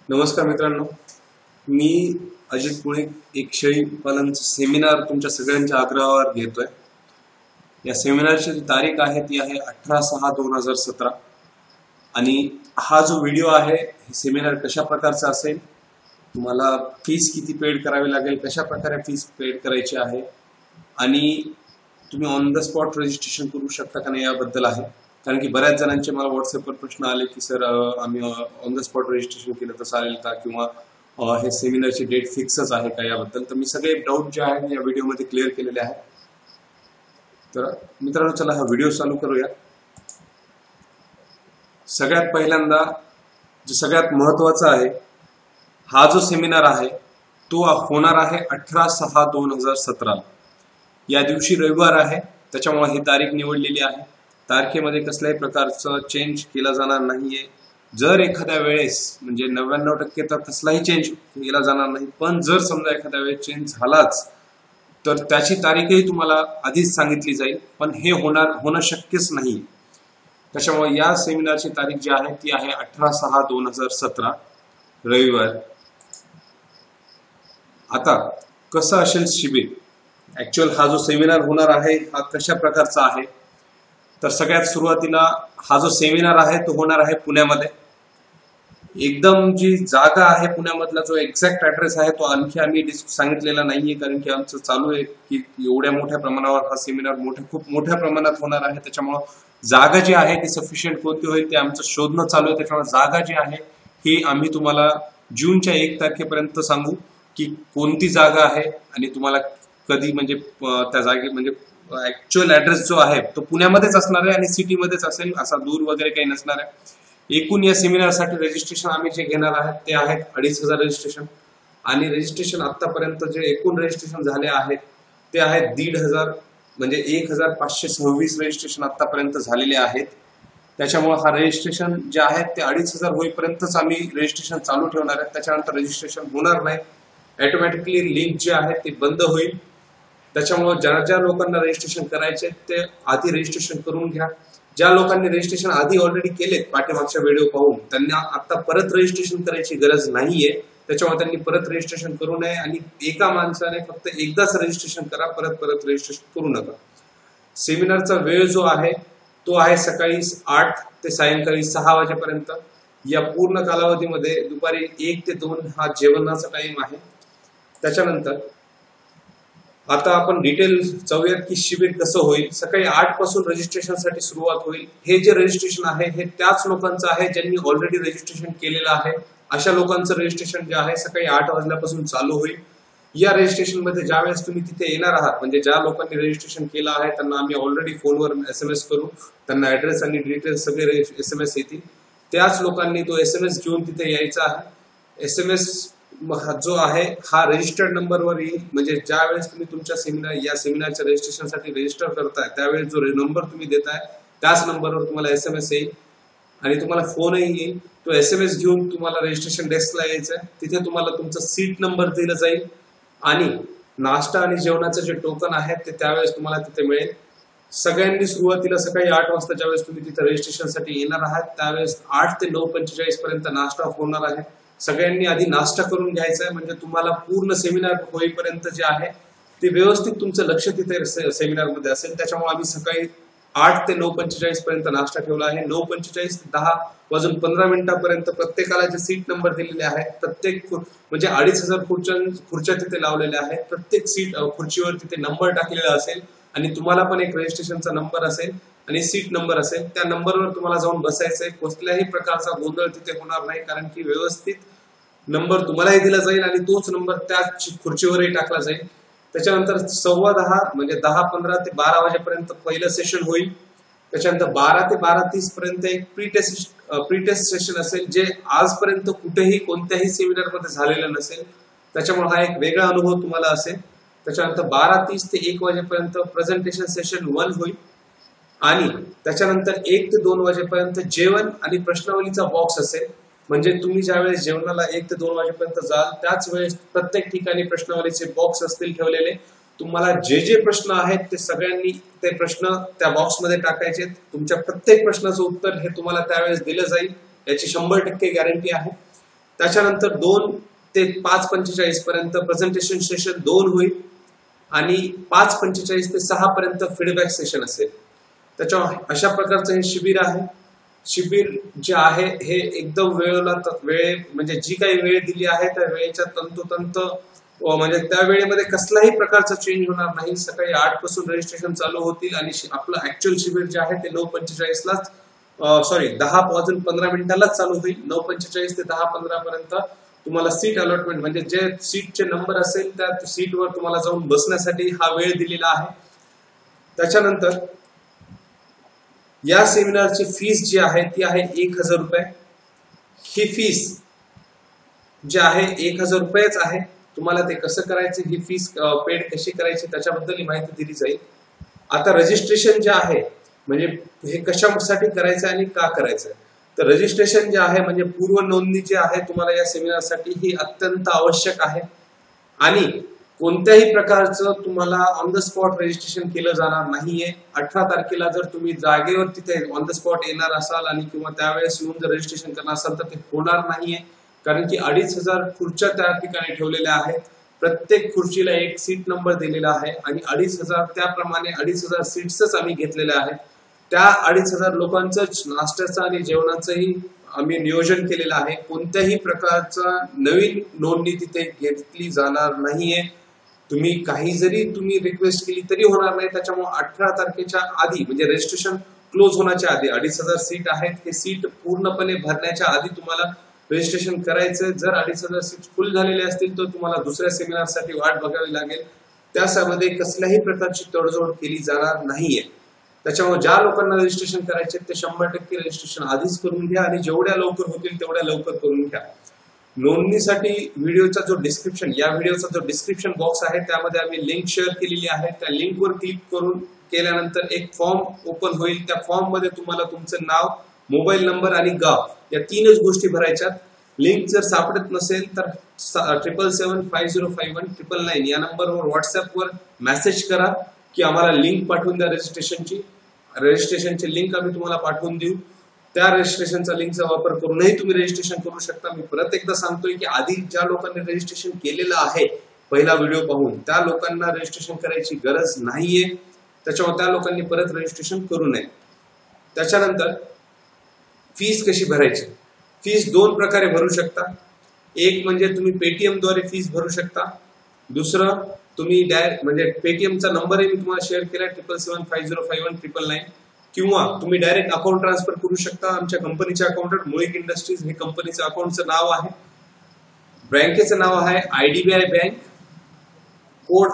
नमस्कार मित्रांनो, मी अजित पुणे एक शेळी पालनचं सेमिनार तुमच्या सगळ्यांच्या आग्रहावर घेतोय। या सेमिनारची जी तारीख आहे ती आहे 18/6/2017 आणि हा जो व्हिडिओ आहे हे सेमिनार कशा प्रकारचा असेल, तुम्हाला फीस किती पेड करावी लागेल, कशा प्रकारे फीस पेड करायची आहे आणि तुम्ही ऑन द स्पॉट रजिस्ट्रेशन करू शकता का नाही याबद्दल आहे। कारण की बऱ्याच जणांचे मला व्हॉट्सअपवर प्रश्न आले की सर आम्ही ऑन द स्पॉट रजिस्ट्रेशन केलं तर चालेल का, किंवा हे सेमिनारची डेट फिक्सच आहे का याबद्दल। तर मी सगळे डाऊट जे आहेत या व्हिडिओमध्ये क्लिअर केलेले आहेत। तर मित्रांनो, चला हा व्हिडिओ चालू करूया। सगळ्यात पहिल्यांदा जो सगळ्यात महत्त्वाचा आहे, हा जो सेमिनार आहे तो होणार आहे 18/6/2017। या दिवशी रविवार आहे, त्याच्यामुळे ही तारीख निवडलेली आहे। तारखेमध्ये कसल्याही प्रकारचं चेंज केला जाणार नाहीये। जर एखाद्या वेळेस म्हणजे 99% तर कसलाही चेंज केला जाणार नाही, पण जर समजा एखाद्या वेळेस चेंज झालाच तर त्याची तारीखही तुम्हाला आधीच सांगितली जाईल, पण हे होणं शक्यच नाही। त्याच्यामुळे या सेमिनारची तारीख जी आहे ती आहे 18/6/2017 रविवार। आता कसं असेल शिबिर, ऍक्च्युअल हा जो सेमिनार होणार आहे हा कशा प्रकारचा आहे, तर सगळ्यात सुरुवातीला हा जो सेमिनार आहे तो होणार आहे पुण्यामध्ये। एकदम जी जागा आहे पुण्यामधला जो एक्झॅक्ट ऍड्रेस आहे तो आणखी आम्ही सांगितलेला नाहीये, कारण की आमचं चालू आहे की एवढ्या मोठ्या प्रमाणावर हा सेमिनार खूप मोठ्या प्रमाणात होणार आहे। त्याच्यामुळे जागा जी आहे ती सफिशियंट कोणती होईल ते आमचं शोधणं चालू आहे। त्याच्यामुळे जागा जी आहे ही आम्ही तुम्हाला जूनच्या 1 तारखेपर्यंत सांगू की कोणती जागा आहे आणि तुम्हाला कधी, म्हणजे त्या जागे म्हणजे ऍक्च्युअल ऍड्रेस जो आहे तो पुण्यामध्येच असणार आहे आणि सिटीमध्येच असेल, असा दूर वगैरे काही नसणार आहे। एकूण या सेमिनारसाठी रजिस्ट्रेशन आम्ही जे घेणार आहे ते आहेत 2,500 रजिस्ट्रेशन, आणि रजिस्ट्रेशन आतापर्यंत जे एकूण रजिस्ट्रेशन झाले आहेत ते आहेत 1,500, म्हणजे 1,526 रजिस्ट्रेशन आतापर्यंत झालेले आहेत। त्याच्यामुळे हा रजिस्ट्रेशन जे आहे ते 2,500 होईपर्यंतच आम्ही रजिस्ट्रेशन चालू ठेवणार आहे। त्याच्यानंतर रजिस्ट्रेशन होणार नाही, ऑटोमॅटिकली लिंक जे आहे ते बंद होईल। त्याच्यामुळे ज्या लोकांना रजिस्ट्रेशन करायचे ते आधी रजिस्ट्रेशन करून घ्या। ज्या लोकांनी रजिस्ट्रेशन आधी ऑलरेडी केले पाठीमागच्या व्हिडिओ पाहून, त्यांना आता परत रजिस्ट्रेशन करायची गरज नाहीये। त्याच्यामुळे त्यांनी परत रजिस्ट्रेशन करू नये आणि एका माणसाने फक्त एकदाच रजिस्ट्रेशन करा, परत रजिस्ट्रेशन करू नका। सेमिनारचा वेळ जो आहे तो आहे सकाळी 8 ते सायंकाळी 6 वाजेपर्यंत। या पूर्ण कालावधीमध्ये दुपारी 1 ते 2 हा जेवणाचा टाइम आहे। त्याच्यानंतर आता आपण डिटेल जाऊयात की शिबिर कसं होईल। सकाळी 8 पासून रजिस्ट्रेशनसाठी सुरुवात होईल। हे जे रजिस्ट्रेशन आहे हे त्याच लोकांचं आहे ज्यांनी ऑलरेडी रजिस्ट्रेशन केलेलं आहे। अशा लोकांचं रजिस्ट्रेशन जे आहे सकाळी 8 वाजल्यापासून चालू होईल। या रजिस्ट्रेशन मध्ये ज्यावेळेस तुम्ही तिथे येणार आहात, म्हणजे ज्या लोकांनी रजिस्ट्रेशन केलं आहे त्यांना आम्ही ऑलरेडी फोनवर SMS करू, त्यांना ऍड्रेस आणि डिटेल्स सगळे SMS येतील। त्याच लोकांनी तो SMS घेऊन तिथे यायचा आहे। SMS जो आहे हा रजिस्टर्ड नंबरवर येईल, म्हणजे ज्या वेळेस तुम्ही तुमच्या या सेमिनारच्या रजिस्ट्रेशनसाठी रजिस्टर करताय त्यावेळेस जो नंबर तुम्ही देताय त्याच नंबरवर तुम्हाला SMS येईल आणि तुम्हाला फोनही येईल। तो SMS घेऊन तुम्हाला रजिस्ट्रेशन डेस्कला यायचं आहे। तिथे तुम्हाला तुमचा सीट नंबर दिला जाईल आणि नाश्ता आणि जेवणाचं जे टोकन आहे ते त्यावेळेस तुम्हाला तिथे मिळेल। सगळ्यांनी सुरुवातीला सकाळी 8 वाजता ज्यावेळेस तुम्ही तिथे रजिस्ट्रेशनसाठी येणार आहात त्यावेळेस 8 ते 9:45 पर्यंत नाश्ता होणार आहे। सगळ्यांनी आधी नाश्ता करून घ्यायचा आहे, म्हणजे तुम्हाला पूर्ण सेमिनार होईपर्यंत जे आहे ते व्यवस्थित तुमचं लक्ष तिथे सेमिनारमध्ये असेल। त्याच्यामुळे आम्ही सकाळी 8 ते 9:45 पर्यंत नाश्ता ठेवला आहे। 9:45 ते 10:15 प्रत्येकाला जे सीट नंबर दिलेले आहेत, प्रत्येक म्हणजे 2,500 खुर्च्या तिथे लावलेल्या आहेत। प्रत्येक खुर्चीवर तिथे नंबर टाकलेला असेल आणि तुम्हाला पण एक रजिस्ट्रेशनचा नंबर असेल आणि सीट नंबर असेल। त्या नंबरवर तुम्हाला जाऊन बसायचंय। कुठल्याही प्रकारचा गोंधळ तिथे होणार नाही, कारण की व्यवस्थित नंबर तुम्हालाही दिला जाईल आणि तोच नंबर त्या खुर्चीवरही टाकला जाईल। त्याच्यानंतर 10:15 म्हणजे 10:15 ते 12 वाजेपर्यंत पहिलं सेशन होईल। त्याच्यानंतर 12 ते 12:30 पर्यंत एक प्री टेस्ट सेशन असेल, जे आजपर्यंत कुठेही कोणत्याही सेमिनार मध्ये झालेलं नसेल। त्याच्यामुळे हा एक वेगळा अनुभव तुम्हाला असेल। त्याच्यानंतर 12:30 ते 1 वाजेपर्यंत प्रेझेंटेशन सेशन 1 होईल आणि त्याच्यानंतर 1 ते 2 वाजेपर्यंत जेवण आणि प्रश्नावलीचा बॉक्स असेल। म्हणजे तुम्ही ज्यावेळेस जेवणाला 1 ते 2 वाजेपर्यंत जाल त्याच वेळेस प्रत्येक ठिकाणी प्रश्नावलीचे बॉक्स असतील ठेवलेले। तुम्हाला जे प्रश्न आहेत ते सगळ्यांनी ते प्रश्न त्या बॉक्समध्ये टाकायचे। तुमच्या प्रत्येक प्रश्नाचं उत्तर हे तुम्हाला त्यावेळेस दिलं जाईल, याची 100% गॅरंटी आहे। त्याच्यानंतर 2 ते 5:45 पर्यंत प्रेझेंटेशन सेशन 2 होईल आणि 5:45 ते 6 पर्यंत फीडबॅक सेशन असेल. त्याच्या अशा प्रकारचं हे शिबिर आहे. शिबिर जे आहे हे एकदम वेळ म्हणजे जी काही वेळ दिली आहे त्या वेळेच्या तंतोतंत म्हणजे त्या वेळेमध्ये कसलाही प्रकारचा चेंज होणार नाही. सकाळी 8 पासून रजिस्ट्रेशन चालू होतील आणि आपलं ऍक्च्युअल शिबिर जे आहे ते 9:45 लाच 10:15 चालू होईल. 9:45 ते 10:15 पर्यंत तुम्हाला सीट अलॉटमेंट म्हणजे जे सीटचे नंबर असेल त्या सीटवर तुम्हाला जाऊन बसण्यासाठी हा वेळ दिलेला आहे. त्याच्यानंतर या सेमिनारची फीस जी आहे ती आहे 1,000 रुपये. ही फीस जी आहे 1,000 रुपयेच आहे. तुम्हाला ते कसं करायचं, ही फीस पेड कशी करायची त्याच्याबद्दल माहिती दिली जाईल. आता रजिस्ट्रेशन जे आहे म्हणजे हे कशासाठी करायचं आणि का करायचं, तर रजिस्ट्रेशन जे आहे म्हणजे पूर्व नोंदणी जी आहे तुम्हाला या सेमिनारसाठी ही अत्यंत आवश्यक आहे. आणि कोणत्याही प्रकारचं तुम्हाला ऑन द स्पॉट रजिस्ट्रेशन केलं जाणार नाहीये. 18 तारखेला जर तुम्ही जागेवर तिथे ऑन द स्पॉट येणार असाल आणि किंवा त्यावेळेस येऊन जर रजिस्ट्रेशन करणार असाल तर ते होणार नाहीये. कारण की 2,500 खुर्च्या त्या ठिकाणी ठेवलेल्या आहेत. प्रत्येक खुर्चीला एक सीट नंबर दिलेला आहे आणि 2,500 त्याप्रमाणे 2,500 सीट्सच आम्ही घेतलेल्या आहेत. त्या 2,500 लोकांचं नाश्त्याचं आणि जेवणाचंही आम्ही नियोजन केलेलं आहे. कोणत्याही प्रकारचा नवीन नोंदणी तिथे घेतली जाणार नाहीये. तुम्ही काही जरी तुम्ही रिक्वेस्ट केली तरी होणार नाही. त्याच्यामुळे 18 तारखेच्या आधी म्हणजे रजिस्ट्रेशन क्लोज होण्याच्या आधी 2,500 सीट आहेत. हे सीट पूर्णपणे भरण्याच्या आधी तुम्हाला रजिस्ट्रेशन करायचं. जर 2,500 सीट फुल झालेले असतील तर तुम्हाला दुसऱ्या सेमिनारसाठी वाट बघावी लागेल. त्यामध्ये कसल्याही प्रकारची तडजोड केली जाणार नाहीये. त्याच्यामुळे ज्या लोकांना रजिस्ट्रेशन करायचे ते 100% रजिस्ट्रेशन आधीच करून घ्या आणि जेवढ्या लवकर होतील तेवढ्या लवकर करून घ्या. नोंदणीसाठी व्हिडिओचा जो डिस्क्रिप्शन बॉक्स आहे त्यामध्ये आम्ही लिंक शेअर केलेली आहे. त्या लिंकवर क्लिक करून केल्यानंतर एक फॉर्म ओपन होईल. त्या फॉर्म मध्ये तुम्हाला तुमचं नाव, मोबाईल नंबर आणि गाव या 3च गोष्टी भरायच्यात. लिंक जर सापडत नसेल तर 7775051999 या नंबरवर व्हॉट्सअपवर मेसेज करा की आम्हाला लिंक पाठवून द्या रजिस्ट्रेशनची लिंक आम्ही तुम्हाला पाठवून देऊ. त्या रजिस्ट्रेशनचा लिंकचा वापर करूनही तुम्ही रजिस्ट्रेशन करू शकता. मी परत एकदा सांगतोय की आधी ज्या लोकांनी रजिस्ट्रेशन केलेलं आहे पहिला व्हिडिओ पाहून त्या लोकांना रजिस्ट्रेशन करायची गरज नाहीये. त्याच्यामुळे त्या लोकांनी परत रजिस्ट्रेशन करू नये. त्याच्यानंतर फीस कशी भरायची, फीस 2 प्रकारे भरू शकता. एक म्हणजे तुम्ही पेटीएम द्वारे फीस भरू शकता. दुसरं तुम्ही डायरेक्ट म्हणजे पेटीएमचा नंबरही मी तुम्हाला शेअर केला 7775051999 किंवा तुम्ही डायरेक्ट अकाउंट ट्रान्सफर करू शकता आमच्या कंपनीच्या अकाउंटवर. मुळीक इंडस्ट्रीज हे कंपनीचं अकाउंटचं नाव आहे. बँकेचं नाव आहे IDBI bank. Code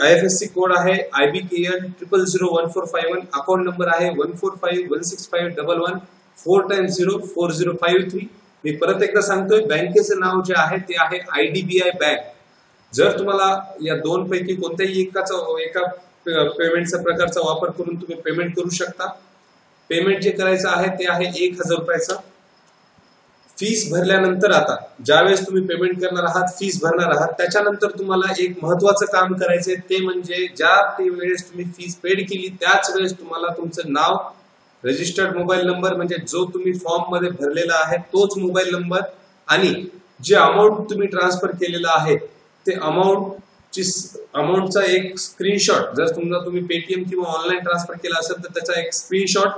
IFSC code आहे IBKL 000141. अकाउंट नंबर आहे 145165111 4x04053. मी परत एकदा सांगतोय बँकेचं नाव जे आहे ते आहे IDBI बँक. जर तुम्हाला या 2 पैकी कोणत्याही एका पेमेंटचा प्रकारचा वापर करून तुम्ही पेमेंट करू शकता. पेमेंट जे करायचं आहे ते आहे 1,000 रुपयाचं. फीस भरल्यानंतर आता ज्यावेळेस तुम्ही पेमेंट करणार आहात, फीस भरणार आहात, त्याच्यानंतर तुम्हाला एक महत्वाचं काम करायचंय. ते म्हणजे ज्या वेळेस तुम्ही फीस पेड केली त्याच वेळेस तुम्हाला तुमचं नाव, रजिस्टर्ड मोबाईल नंबर म्हणजे जो तुम्ही फॉर्म मध्ये भरलेला आहे तोच मोबाईल नंबर आणि जे अमाऊंट तुम्ही ट्रान्सफर केलेला आहे ते अमाऊंटचा एक स्क्रीनशॉट, जर तुम्ही पेटीएम किंवा ऑनलाईन ट्रान्सफर केला असेल तर त्याचा एक स्क्रीनशॉट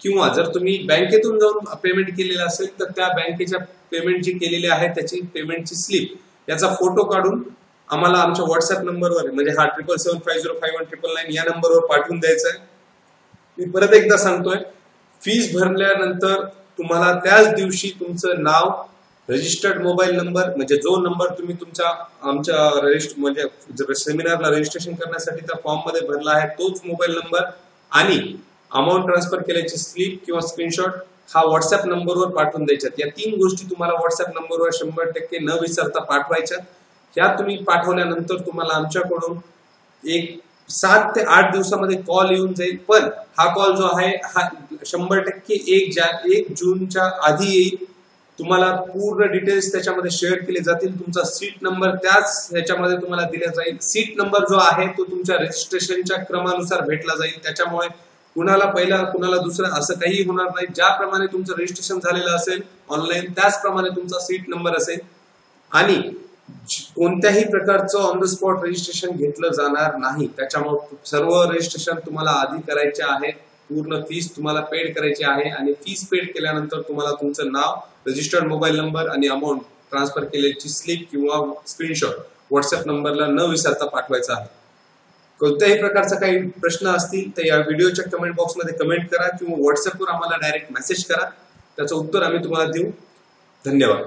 किंवा जर तुम्ही बँकेतून जाऊन पेमेंट केलेलं असेल तर त्या बँकेच्या पेमेंट जी केलेली आहे त्याची पेमेंटची स्लिप याचा फोटो काढून आम्हाला आमच्या व्हॉट्सअप नंबरवर म्हणजे हा 7775051999 या नंबरवर पाठवून द्यायचा आहे. मी परत एकदा सांगतोय फीस भरल्यानंतर तुम्हाला त्याच दिवशी तुमचं नाव, रजिस्टर्ड मोबाईल नंबर म्हणजे जो नंबर तुम्ही आमच्या म्हणजे सेमिनारला रजिस्ट्रेशन करण्यासाठी त्या फॉर्म मध्ये भरला आहे तोच मोबाईल नंबर आणि अमाऊंट ट्रान्सफर केल्याची स्लिप किंवा स्क्रीनशॉट हा व्हॉट्सअप नंबरवर पाठवून द्यायच्यात. या 3 गोष्टी तुम्हाला व्हॉट्सअप नंबरवर 100% न विसरता पाठवायच्या. ह्या तुम्ही पाठवल्यानंतर तुम्हाला आमच्याकडून एक 7 ते 8 दिवसामध्ये कॉल येऊन जाईल. पण हा कॉल जो आहे हा 100% 1 जूनच्या आधी येईल. तुम्हाला पूर्ण डिटेल्स त्याच्यामध्ये शेअर केले जातील. तुमचा सीट नंबर त्याच ह्याच्यामध्ये तुम्हाला दिला जाईल. सीट नंबर जो आहे तो तुमच्या रजिस्ट्रेशनच्या क्रमानुसार भेटला जाईल. त्याच्यामुळे कुणाला पहिला कुणाला दुसरा असं काही होणार नाही. ज्याप्रमाणे तुमचं रजिस्ट्रेशन झालेलं असेल ऑनलाईन त्याचप्रमाणे तुमचा सीट नंबर असेल आणि कोणत्याही प्रकारचं ऑन द स्पॉट रजिस्ट्रेशन घेतलं जाणार नाही. त्याच्यामुळे सर्व रजिस्ट्रेशन तुम्हाला आधी करायचे आहे, पूर्ण फीस तुम्हाला पेड करायची आहे आणि फीस पेड केल्यानंतर तुम्हाला तुमचं नाव, रजिस्टर्ड मोबाईल नंबर आणि अमाऊंट ट्रान्सफर केलेली स्लिप किंवा स्क्रीनशॉट व्हॉट्सअप नंबरला न विसरता पाठवायचा आहे. कोणत्याही प्रकारचा काही प्रश्न असतील तर या व्हिडिओच्या कमेंट बॉक्समध्ये कमेंट करा किंवा व्हॉट्सअपवर आम्हाला डायरेक्ट मेसेज करा. त्याचं उत्तर आम्ही तुम्हाला देऊ. धन्यवाद.